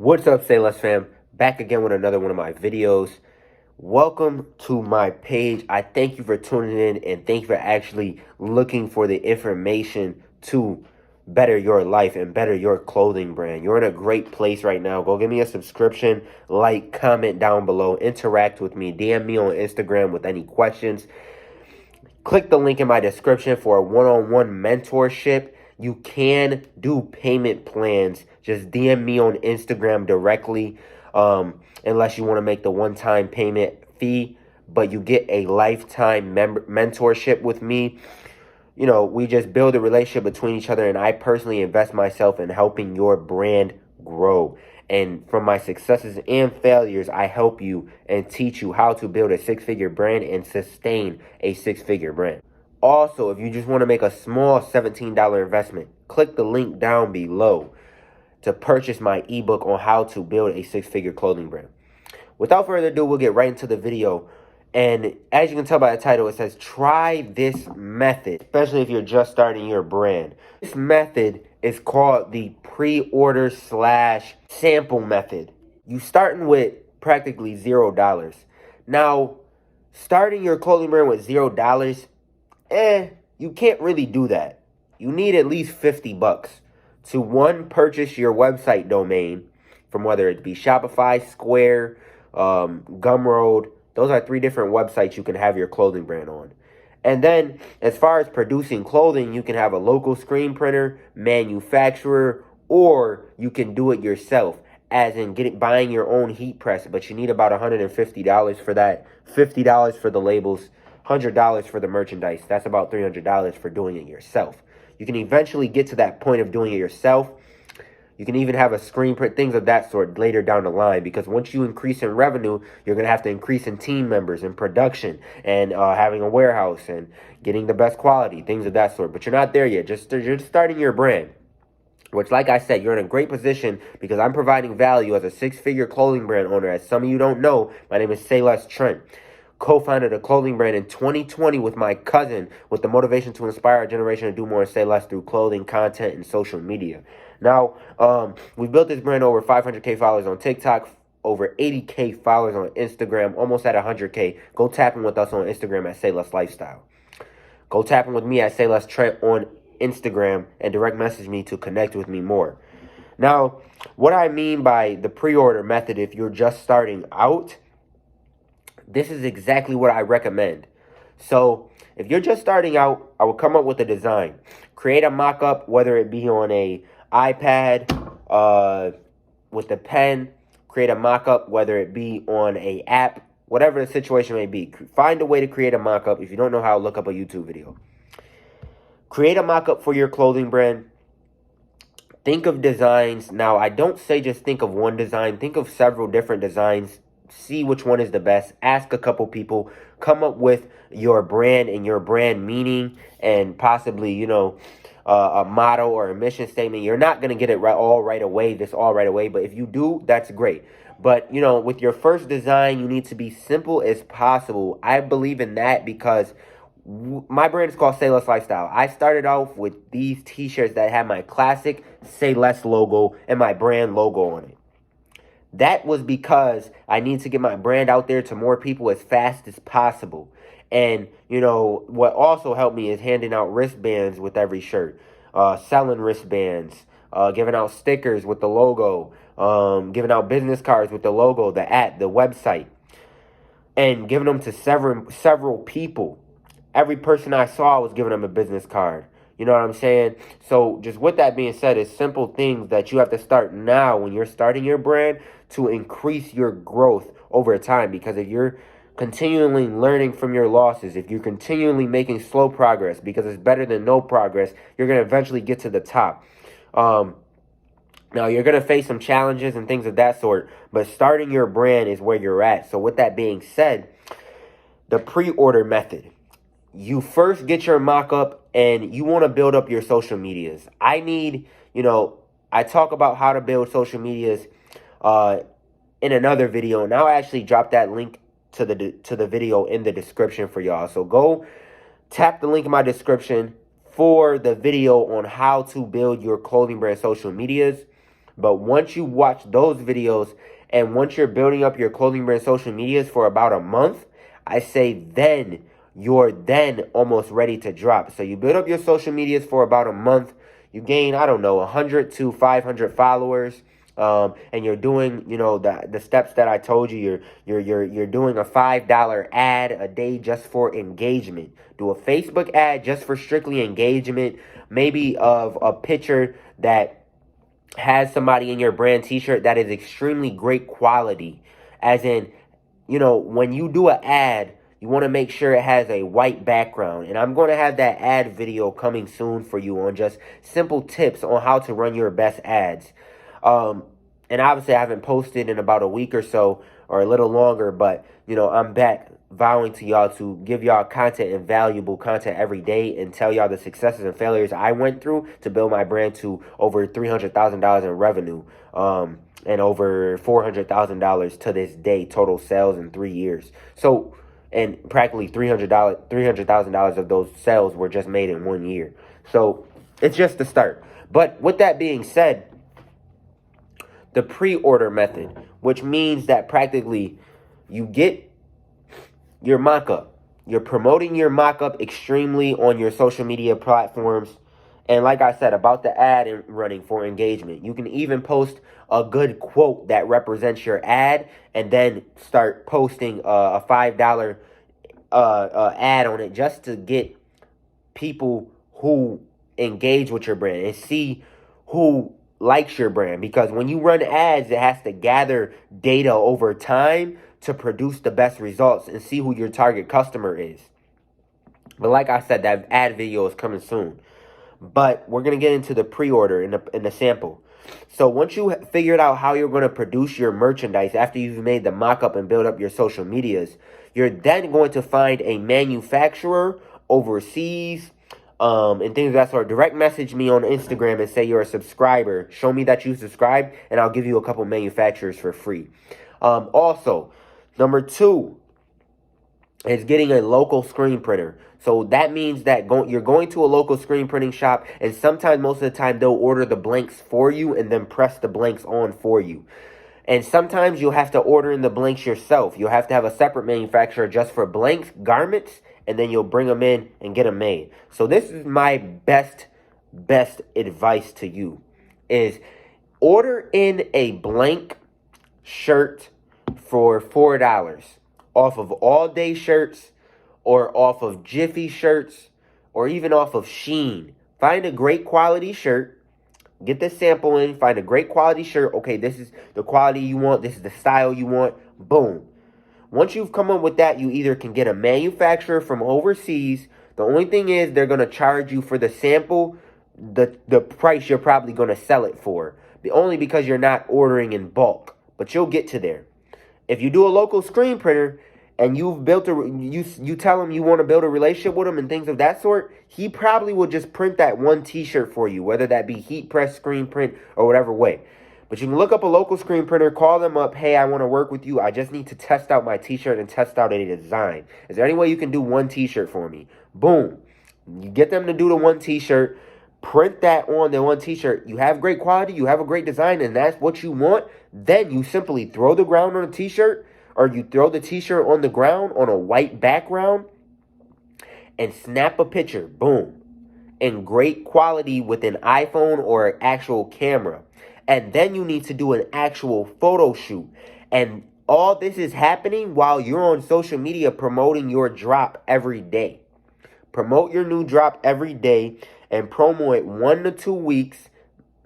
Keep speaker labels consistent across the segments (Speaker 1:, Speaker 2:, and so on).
Speaker 1: What's up, Say Less fam? Back again with another one of my videos. Welcome to my page. I thank you for tuning in and thank you for actually looking for the information to better your life and better your clothing brand. You're in a great place right now. Go give me a subscription, like, comment down below, interact with me, DM me on Instagram with any questions. Click the link in my description for a one-on-one mentorship. You can do payment plans. Just DM me on Instagram directly, unless you want to make the one-time payment fee. But you get a lifetime mentorship with me. You know, we just build a relationship between each other, and I personally invest myself in helping your brand grow. And from my successes and failures, I help you and teach you how to build a six-figure brand and sustain a six-figure brand. Also, if you just want to make a small $17 investment, click the link down below to purchase my ebook on how to build a six-figure clothing brand. Without further ado, we'll get right into the video. And as you can tell by the title, it says, try this method, especially if you're just starting your brand. This method is called the pre-order / sample method. You starting with practically $0. Now, starting your clothing brand with $0, you can't really do that. You need at least 50 bucks to, one, purchase your website domain from whether it be Shopify, Square, Gumroad. Those are 3 different websites you can have your clothing brand on. And then, as far as producing clothing, you can have a local screen printer, manufacturer, or you can do it yourself, as in buying your own heat press, but you need about $150 for that, $50 for the labels, $100 for the merchandise. That's about $300 for doing it yourself. You can eventually get to that point of doing it yourself. You can even have a screen print, things of that sort later down the line, because once you increase in revenue, you're going to have to increase in team members and production and having a warehouse and getting the best quality, things of that sort. But you're not there yet. You're just starting your brand, which, like I said, you're in a great position because I'm providing value as a six-figure clothing brand owner. As some of you don't know, my name is Saylesstrent. Co-founded a clothing brand in 2020 with my cousin, with the motivation to inspire our generation to do more and say less through clothing, content, and social media. Now, we built this brand over 500K followers on TikTok, over 80K followers on Instagram, almost at 100K. Go tapping with us on Instagram at Say Less Lifestyle. Go tapping with me at saylesstrent on Instagram and direct message me to connect with me more. Now, what I mean by the pre-order method, if you're just starting out, this is exactly what I recommend. So if you're just starting out, I will come up with a design. Create a mock-up, whether it be on a iPad with a pen. Create a mock-up, whether it be on a app, whatever the situation may be. Find a way to create a mock-up. If you don't know how, look up a YouTube video. Create a mock-up for your clothing brand. Think of designs. Now, I don't say just think of one design. Think of several different designs. See which one is the best. Ask a couple people. Come up with your brand and your brand meaning and possibly, you know, a motto or a mission statement. You're not going to get it all right away, but if you do, that's great. But, you know, with your first design, you need to be simple as possible. I believe in that because my brand is called Say Less Lifestyle. I started off with these t-shirts that had my classic Say Less logo and my brand logo on it. That was because I need to get my brand out there to more people as fast as possible. And, you know, what also helped me is handing out wristbands with every shirt, selling wristbands, giving out stickers with the logo, giving out business cards with the logo, the app, the website, and giving them to several people. Every person I saw was giving them a business card. You know what I'm saying? So just with that being said, it's simple things that you have to start now when you're starting your brand to increase your growth over time. Because if you're continually learning from your losses, if you're continually making slow progress, because it's better than no progress, you're going to eventually get to the top. Now, you're going to face some challenges and things of that sort, but starting your brand is where you're at. So with that being said, the pre-order method. You first get your mock-up and you want to build up your social medias. I need, you know, I talk about how to build social medias in another video, and I'll actually drop that link to the video in the description for y'all. So go tap the link in my description for the video on how to build your clothing brand social medias. But once you watch those videos and once you're building up your clothing brand social medias for about a month, I say then you're then almost ready to drop. So you build up your social medias for about a month. You gain, I don't know, 100 to 500 followers. And you're doing, the steps that I told you. You're doing a $5 ad a day just for engagement. Do a Facebook ad just for strictly engagement, maybe of a picture that has somebody in your brand t-shirt that is extremely great quality. As in, when you do an ad, you want to make sure it has a white background. And I'm going to have that ad video coming soon for you on just simple tips on how to run your best ads. And obviously I haven't posted in about a week or so, or a little longer, but I'm back vowing to y'all to give y'all content and valuable content every day and tell y'all the successes and failures I went through to build my brand to over $300,000 in revenue, and over $400,000 to this day total sales in 3 years. So, and practically $300,000 of those sales were just made in 1 year. So it's just the start. But with that being said, the pre-order method, which means that practically you get your mock-up. You're promoting your mock-up extremely on your social media platforms. And like I said, about the ad running for engagement, you can even post a good quote that represents your ad and then start posting a $5 ad on it just to get people who engage with your brand and see who likes your brand. Because when you run ads, it has to gather data over time to produce the best results and see who your target customer is. But like I said, that ad video is coming soon. But we're going to get into the pre-order in the sample. So once you figured out how you're going to produce your merchandise after you've made the mock-up and build up your social medias, you're then going to find a manufacturer overseas, and things of that sort. Direct message me on Instagram and say you're a subscriber. Show me that you subscribed, and I'll give you a couple manufacturers for free. Also, number 2 is getting a local screen printer. So that means that you're going to a local screen printing shop, and sometimes, most of the time, they'll order the blanks for you and then press the blanks on for you. And sometimes you'll have to order in the blanks yourself. You'll have to have a separate manufacturer just for blanks, garments, and then you'll bring them in and get them made. So this is my best advice to you, is order in a blank shirt for $4 off of All Day Shirts, or off of Jiffy Shirts, or even off of Sheen. Find a great quality shirt. Get the sample in. Find a great quality shirt. Okay, this is the quality you want. This is the style you want. Boom. Once you've come up with that, you either can get a manufacturer from overseas. The only thing is they're going to charge you for the sample the price you're probably going to sell it for. Only because you're not ordering in bulk. But you'll get to there. If you do a local screen printer and you've built you tell him you want to build a relationship with him and things of that sort, he probably will just print that one t-shirt for you, whether that be heat press, screen print, or whatever way. But you can look up a local screen printer, call them up, hey, I want to work with you. I just need to test out my t-shirt and test out a design. Is there any way you can do one t-shirt for me? Boom. You get them to do the one t-shirt, print that on the one t-shirt. You have great quality, you have a great design, and that's what you want. Then you simply throw the ground on a t-shirt, or you throw the t-shirt on the ground on a white background and snap a picture, boom, in great quality with an iPhone or an actual camera. And then you need to do an actual photo shoot. And all this is happening while you're on social media promoting your drop every day. Promote your new drop every day and promo it 1 to 2 weeks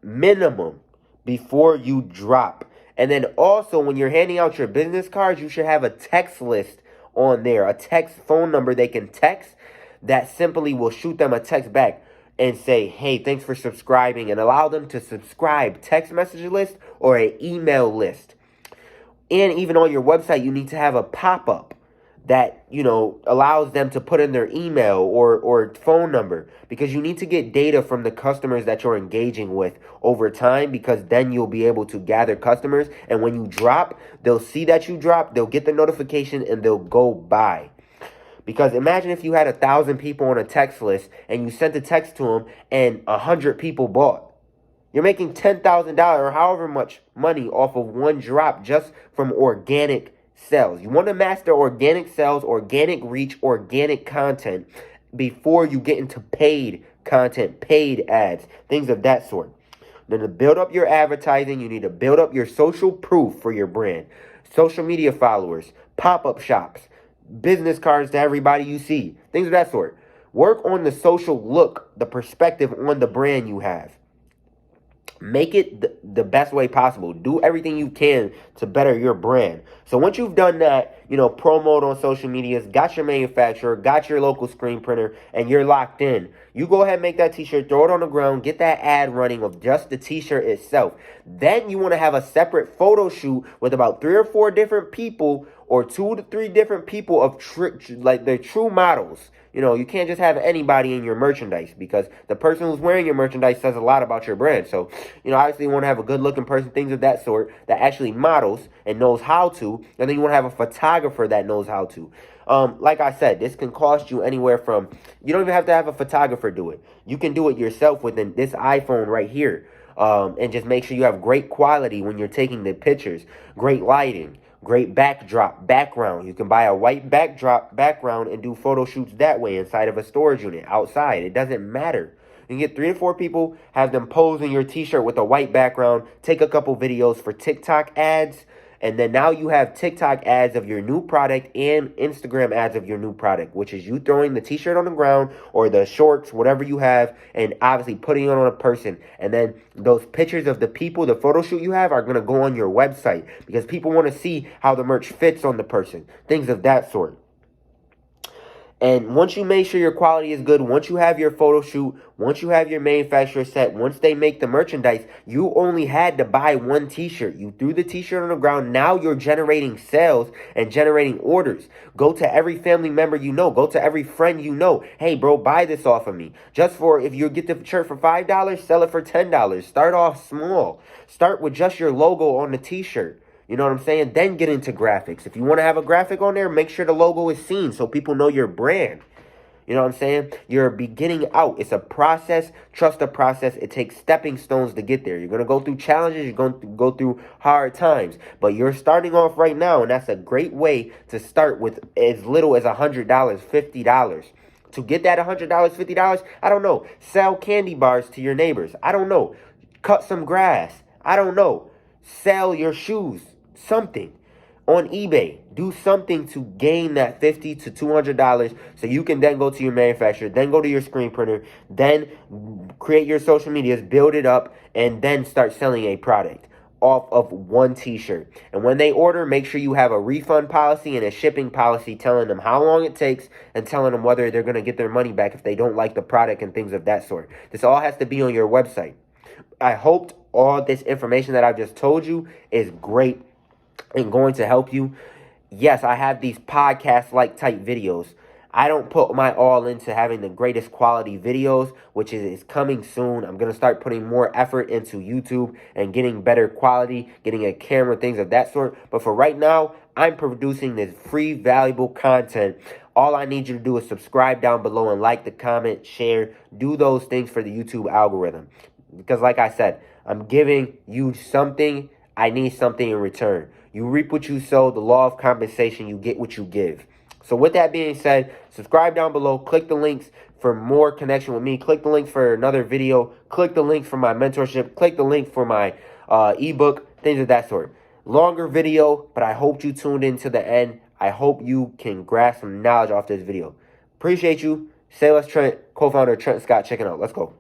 Speaker 1: minimum before you drop. And then also, when you're handing out your business cards, you should have a text list on there, a text phone number they can text that simply will shoot them a text back and say, hey, thanks for subscribing, and allow them to subscribe, text message list or an email list. And even on your website, you need to have a pop-up that, allows them to put in their email or phone number, because you need to get data from the customers that you're engaging with over time, because then you'll be able to gather customers. And when you drop, they'll see that you dropped, they'll get the notification, and they'll go buy. Because imagine if you had 1,000 people on a text list and you sent a text to them and 100 people bought. You're making $10,000 or however much money off of one drop just from organic sales. You want to master organic sales, organic reach, organic content before you get into paid content, paid ads, things of that sort. Then to build up your advertising, you need to build up your social proof for your brand. Social media followers, pop-up shops, business cards to everybody you see, things of that sort. Work on the social look, the perspective on the brand you have. Make it the best way possible. Do everything you can to better your brand. So once you've done that, promote on social medias, got your manufacturer, got your local screen printer, and you're locked in. You go ahead and make that t-shirt, throw it on the ground, get that ad running of just the t-shirt itself. Then you want to have a separate photo shoot with about 3 or 4 different people or 2 to 3 different people of like the true models. You can't just have anybody in your merchandise because the person who's wearing your merchandise says a lot about your brand. So, obviously you want to have a good looking person, things of that sort, that actually models and knows how to. And then you want to have a photographer that knows how to. Like I said, this can cost you anywhere from, you don't even have to have a photographer do it. You can do it yourself within this iPhone right here. And just make sure you have great quality when you're taking the pictures, great lighting, great background. You can buy a white background and do photo shoots that way inside of a storage unit, outside. It doesn't matter. You can get 3 to 4 people, have them pose in your t-shirt with a white background, take a couple videos for TikTok ads, and then now you have TikTok ads of your new product and Instagram ads of your new product, which is you throwing the t-shirt on the ground or the shorts, whatever you have, and obviously putting it on a person. And then those pictures of the people, the photo shoot you have, are going to go on your website because people want to see how the merch fits on the person, things of that sort. And once you make sure your quality is good, once you have your photo shoot, once you have your manufacturer set, once they make the merchandise, you only had to buy one t-shirt. You threw the t-shirt on the ground. Now you're generating sales and generating orders. Go to every family member you know. Go to every friend you know. Hey, bro, buy this off of me. Just for, if you get the shirt for $5, sell it for $10. Start off small. Start with just your logo on the t-shirt. You know what I'm saying? Then get into graphics. If you want to have a graphic on there, make sure the logo is seen so people know your brand. You know what I'm saying? You're beginning out. It's a process. Trust the process. It takes stepping stones to get there. You're going to go through challenges. You're going to go through hard times. But you're starting off right now, and that's a great way to start with as little as $100, $50. To get that $100, $50, I don't know. Sell candy bars to your neighbors. I don't know. Cut some grass. I don't know. Sell your shoes. Something on eBay. Do something to gain that $50 to $200 so you can then go to your manufacturer, then go to your screen printer, then create your social medias, build it up, and then start selling a product off of one t-shirt. And when they order, make sure you have a refund policy and a shipping policy telling them how long it takes and telling them whether they're going to get their money back if they don't like the product and things of that sort. This all has to be on your website. I hoped all this information that I've just told you is great and going to help you. Yes, I have these podcast-like type videos. I don't put my all into having the greatest quality videos, which is coming soon. I'm going to start putting more effort into YouTube and getting better quality, getting a camera, things of that sort. But for right now, I'm producing this free, valuable content. All I need you to do is subscribe down below and like the comment, share, do those things for the YouTube algorithm. Because like I said, I'm giving you something. I need something in return. You reap what you sow, the law of compensation, you get what you give. So with that being said, subscribe down below, click the links for more connection with me, click the link for another video, click the link for my mentorship, click the link for my ebook, things of that sort. Longer video, but I hope you tuned in to the end. I hope you can grasp some knowledge off this video. Appreciate you. Say Less Trent, co-founder Trent Scott, checking out. Let's go.